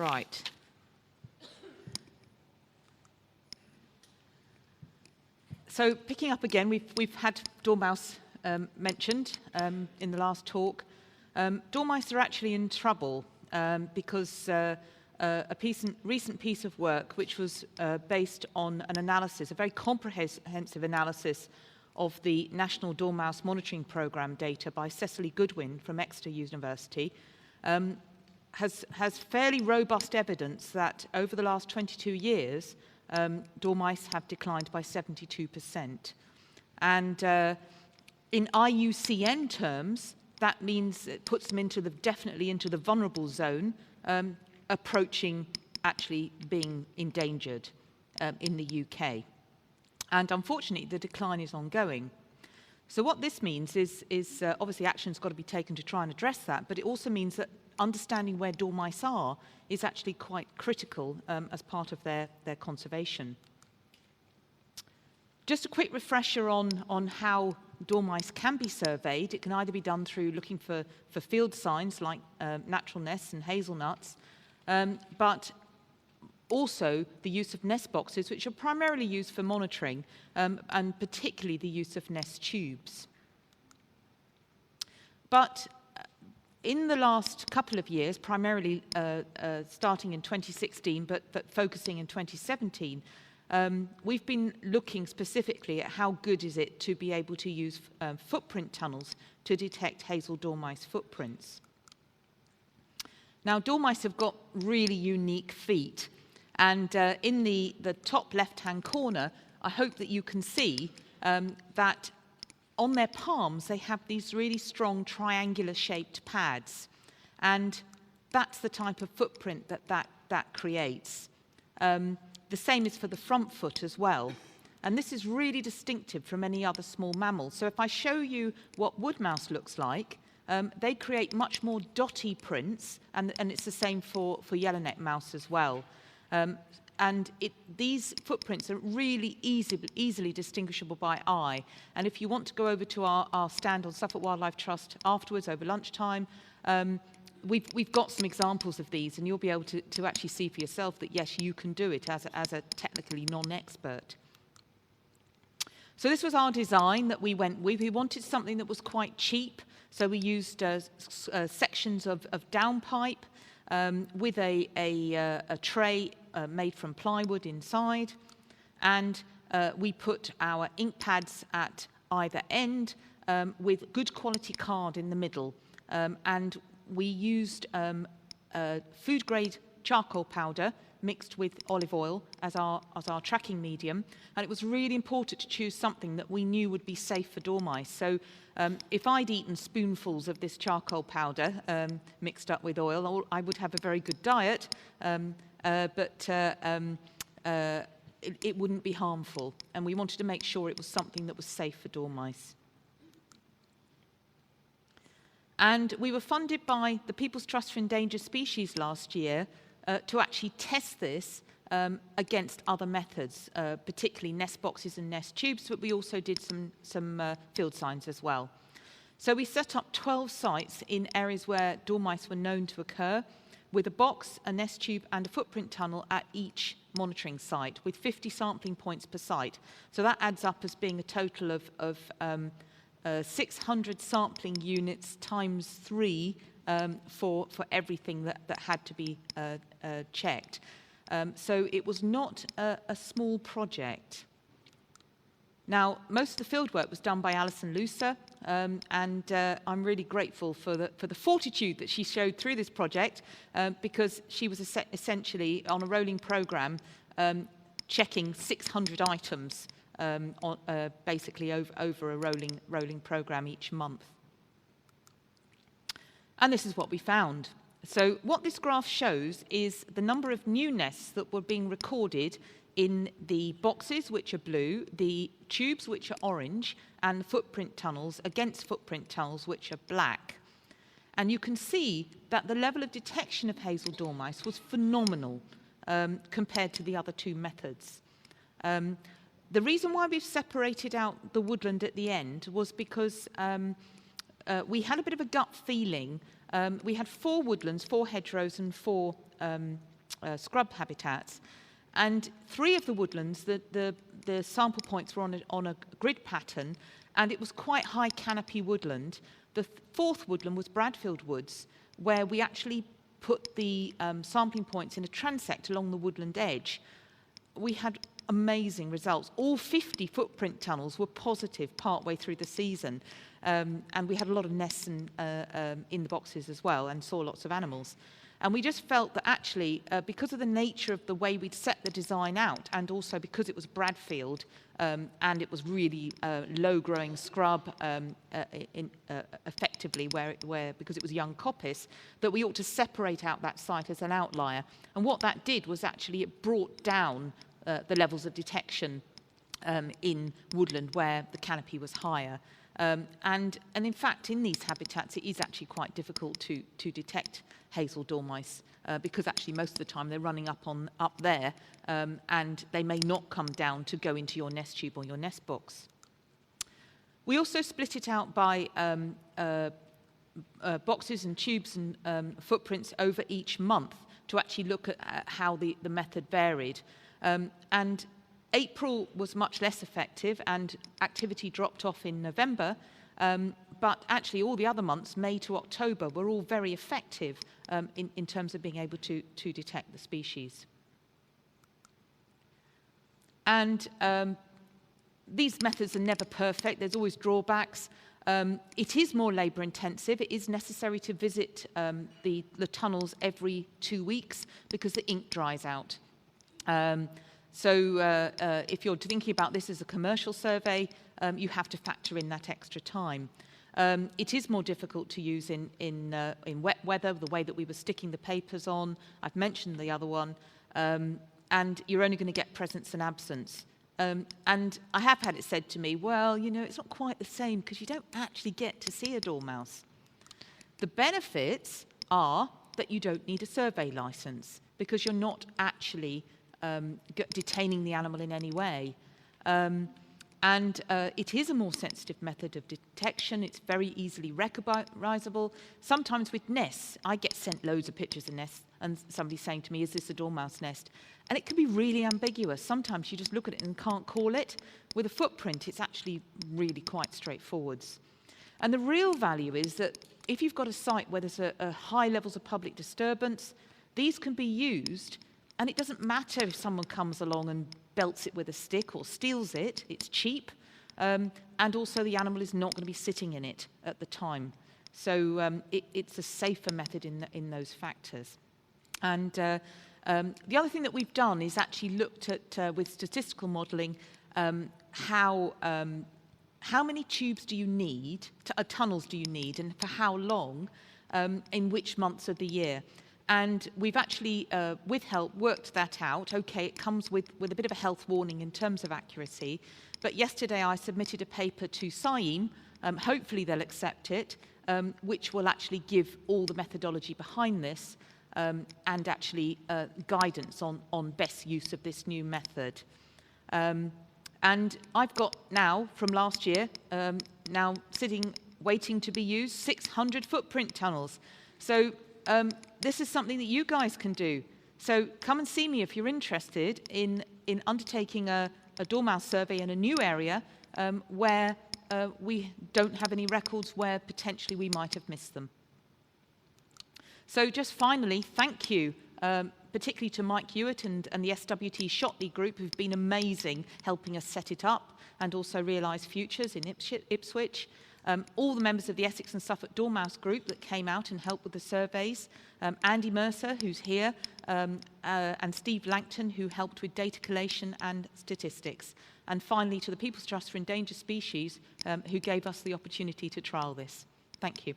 Right. So picking up again, we've had dormouse mentioned in the last talk. Dormice are actually in trouble because a recent piece of work, which was based on an analysis, a very comprehensive analysis of the National Dormouse Monitoring Programme data by Cecily Goodwin from Exeter University, has fairly robust evidence that over the last 22 years, dormice have declined by 72%. And in IUCN terms, that means it puts them definitely into the vulnerable zone, approaching actually being endangered in the UK. And unfortunately, the decline is ongoing. So what this means is obviously action's got to be taken to try and address that, but it also means that understanding where dormice are is actually quite critical as part of their conservation. Just a quick refresher on how dormice can be surveyed. It can either be done through looking for field signs like natural nests and hazelnuts, but also the use of nest boxes, which are primarily used for monitoring, and particularly the use of nest tubes. But in the last couple of years, primarily starting in 2016, but focusing in 2017, we've been looking specifically at how good is it to be able to use footprint tunnels to detect hazel dormice footprints. Now, dormice have got really unique feet, and in the top left-hand corner, I hope that you can see that on their palms, they have these really strong triangular-shaped pads, and that's the type of footprint that creates. The same is for the front foot as well. And this is really distinctive from any other small mammal. So if I show you what wood mouse looks like, they create much more dotty prints, and it's the same for yellowneck mouse as well. And these footprints are really easily distinguishable by eye. And if you want to go over to our stand on Suffolk Wildlife Trust afterwards, over lunchtime, we've got some examples of these, and you'll be able to actually see for yourself that, yes, you can do it as a technically non-expert. So this was our design that we went with. We wanted something that was quite cheap, so we used sections of downpipe with a tray made from plywood inside, and we put our ink pads at either end with good quality card in the middle, and we used food grade charcoal powder mixed with olive oil as our tracking medium, and it was really important to choose something that we knew would be safe for dormice. So if I'd eaten spoonfuls of this charcoal powder mixed up with oil, I would have a very good diet, but it wouldn't be harmful, and we wanted to make sure it was something that was safe for dormice. And we were funded by the People's Trust for Endangered Species last year to actually test this against other methods, particularly nest boxes and nest tubes, but we also did some field signs as well. So we set up 12 sites in areas where dormice were known to occur, with a box, a nest tube, and a footprint tunnel at each monitoring site, with 50 sampling points per site. So that adds up as being a total of 600 sampling units times 3 for everything that had to be checked. So it was not a small project. Now, most of the field work was done by Alison Lucer, and I'm really grateful for the fortitude that she showed through this project, because she was essentially on a rolling program checking 600 items basically over a rolling program each month. And this is what we found. So what this graph shows is the number of new nests that were being recorded in the boxes, which are blue, the tubes, which are orange, and the footprint tunnels against footprint tunnels, which are black. And you can see that the level of detection of hazel dormice was phenomenal compared to the other two methods. The reason why we've separated out the woodland at the end was because we had a bit of a gut feeling. We had 4 woodlands, 4 hedgerows, and 4 scrub habitats. And 3 of the woodlands, the sample points were on a grid pattern, and it was quite high canopy woodland. The 4th woodland was Bradfield Woods, where we actually put the sampling points in a transect along the woodland edge. We had amazing results. All 50 footprint tunnels were positive partway through the season, and we had a lot of nests in the boxes as well, and saw lots of animals. And we just felt that actually, because of the nature of the way we'd set the design out, and also because it was Bradfield, and it was really low-growing scrub effectively, because it was young coppice, that we ought to separate out that site as an outlier. And what that did was actually it brought down the levels of detection in woodland where the canopy was higher. And in fact, in these habitats, it is actually quite difficult to detect Hazel dormice because actually most of the time they're running up there, and they may not come down to go into your nest tube or your nest box. We also split it out by boxes and tubes and footprints over each month to actually look at how the method varied. And April was much less effective and activity dropped off in November, but actually all the other months, May to October, were all very effective in terms of being able to detect the species. And these methods are never perfect. There's always drawbacks. It is more labour intensive. It is necessary to visit the tunnels every 2 weeks because the ink dries out. So if you're thinking about this as a commercial survey, you have to factor in that extra time. It is more difficult to use in wet weather, the way that we were sticking the papers on. I've mentioned the other one. And you're only going to get presence and absence. And I have had it said to me, well, you know, it's not quite the same because you don't actually get to see a dormouse. The benefits are that you don't need a survey license because you're not actually detaining the animal in any way. And it is a more sensitive method of detection. It's very easily recognizable. Sometimes with nests, I get sent loads of pictures of nests and somebody saying to me, is this a dormouse nest? And it can be really ambiguous. Sometimes you just look at it and can't call it. With a footprint, it's actually really quite straightforward. And the real value is that if you've got a site where there's a high levels of public disturbance, these can be used, and it doesn't matter if someone comes along and belts it with a stick or steals it. It's cheap, and also the animal is not going to be sitting in it at the time. So it's a safer method in those factors. And the other thing that we've done is actually looked at, with statistical modelling, how many tubes do you need, tunnels do you need, and for how long, in which months of the year. And we've actually, with help, worked that out. Okay, it comes with a bit of a health warning in terms of accuracy. But yesterday I submitted a paper to SIEM, hopefully they'll accept it, which will actually give all the methodology behind this and actually guidance on best use of this new method. And I've got now, from last year, now sitting, waiting to be used, 600 footprint tunnels. So this is something that you guys can do. So come and see me if you're interested in undertaking a dormouse survey in a new area where we don't have any records where potentially we might have missed them. So just finally, thank you, particularly to Mike Hewitt and the SWT Shotley group who've been amazing helping us set it up and also realise futures in Ipswich. All the members of the Essex and Suffolk Dormouse group that came out and helped with the surveys, Andy Mercer, who's here, and Steve Langton, who helped with data collation and statistics. And finally, to the People's Trust for Endangered Species, who gave us the opportunity to trial this. Thank you.